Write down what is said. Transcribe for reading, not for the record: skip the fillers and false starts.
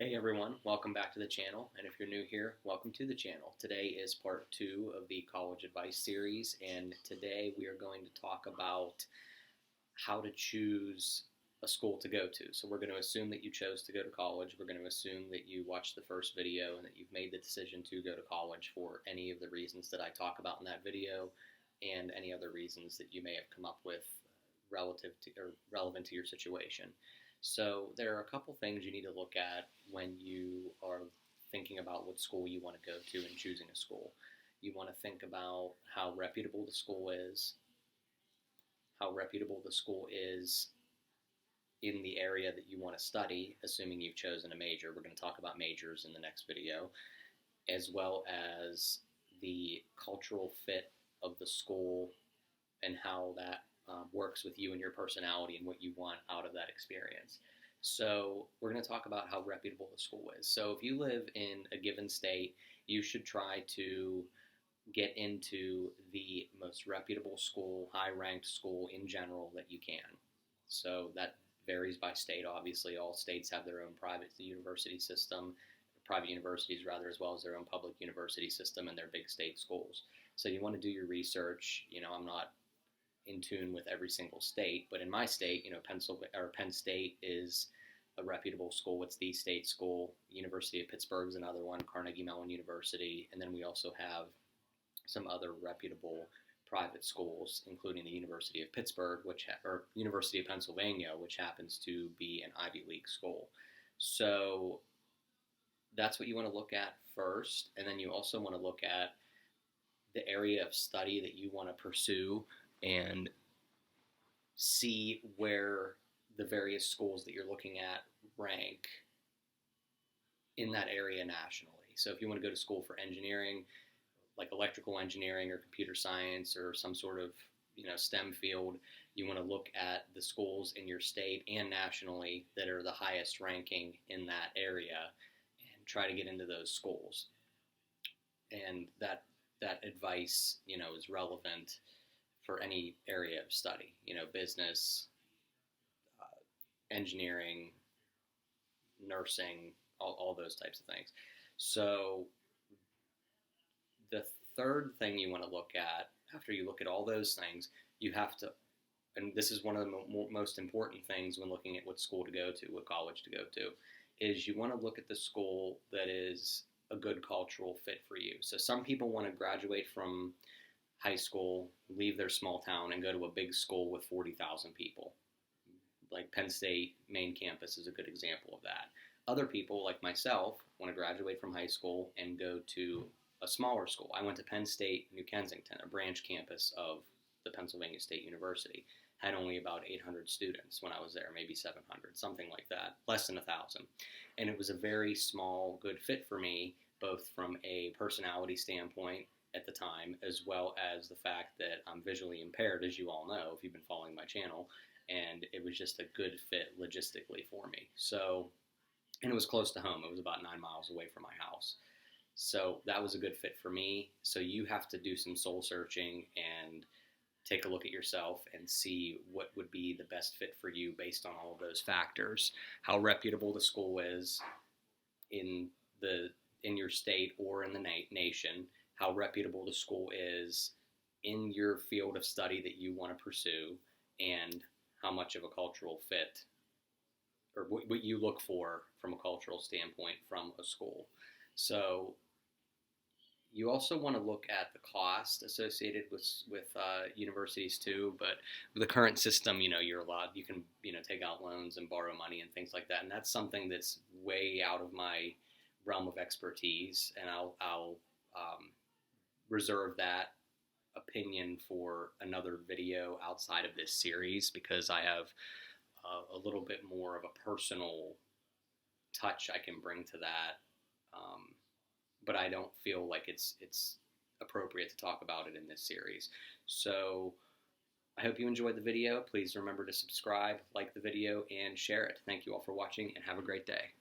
Hey everyone, welcome back to the channel, and if you're new here, welcome to the channel. Today is part 2 of the college advice series, and today we are going to talk about how to choose a school to go to. So we're going to assume that you chose to go to college. We're going to assume that you watched the first video and that you've made the decision to go to college for any of the reasons that I talk about in that video and any other reasons that you may have come up with relative to or relevant to your situation. So there are a couple things you need to look at when you are thinking about what school you want to go to and choosing a school. You want to think about how reputable the school is, in the area that you want to study, assuming you've chosen a major. We're going to talk about majors in the next video, as well as the cultural fit of the school and how that works with you and your personality and what you want out of that experience. So we're going to talk about how reputable the school is. So if you live in a given state, you should try to get into the most reputable school, high-ranked school in general that you can. So that varies by state. Obviously, all states have their own private universities, rather, as well as their own public university system and their big state schools. So you want to do your research. I'm not in tune with every single state, but in my state, Penn State is a reputable school. It's the state school. University of Pittsburgh is another one, Carnegie Mellon University, and then we also have some other reputable private schools, including the University of Pittsburgh, or University of Pennsylvania, which happens to be an Ivy League school. So that's what you want to look at first, and then you also want to look at the area of study that you want to pursue and see where the various schools that you're looking at rank in that area nationally. So if you want to go to school for engineering, like electrical engineering or computer science or some sort of STEM field, you want to look at the schools in your state and nationally that are the highest ranking in that area and try to get into those schools. And that advice, is relevant for any area of study, business, engineering, nursing, all those types of things. So the third thing you want to look at after you look at all those things, you have to, and this is one of the most important things when looking at what school to go to, what college to go to, is you want to look at the school that is a good cultural fit for you. So some people want to graduate from high school, leave their small town, and go to a big school with 40,000 people. Like Penn State main campus is a good example of that. Other people, like myself, want to graduate from high school and go to a smaller school. I went to Penn State, New Kensington, a branch campus of the Pennsylvania State University. Had only about 800 students when I was there, maybe 700, something like that, less than 1,000. And it was a very small, good fit for me, both from a personality standpoint at the time, as well as the fact that I'm visually impaired, as you all know, if you've been following my channel, and it was just a good fit logistically for me. So, and it was close to home. It was about 9 miles away from my house. So that was a good fit for me. So you have to do some soul searching and take a look at yourself and see what would be the best fit for you based on all of those factors. How reputable the school is in your state or in the nation, how reputable the school is in your field of study that you want to pursue, and how much of a cultural fit, or what you look for from a cultural standpoint from a school. So you also want to look at the cost associated with universities too. But with the current system, you can take out loans and borrow money and things like that, and that's something that's way out of my realm of expertise, and I'll reserve that opinion for another video outside of this series, because I have a little bit more of a personal touch I can bring to that, but I don't feel like it's appropriate to talk about it in this series. So I hope you enjoyed the video. Please remember to subscribe, like the video, and share it. Thank you all for watching, and have a great day.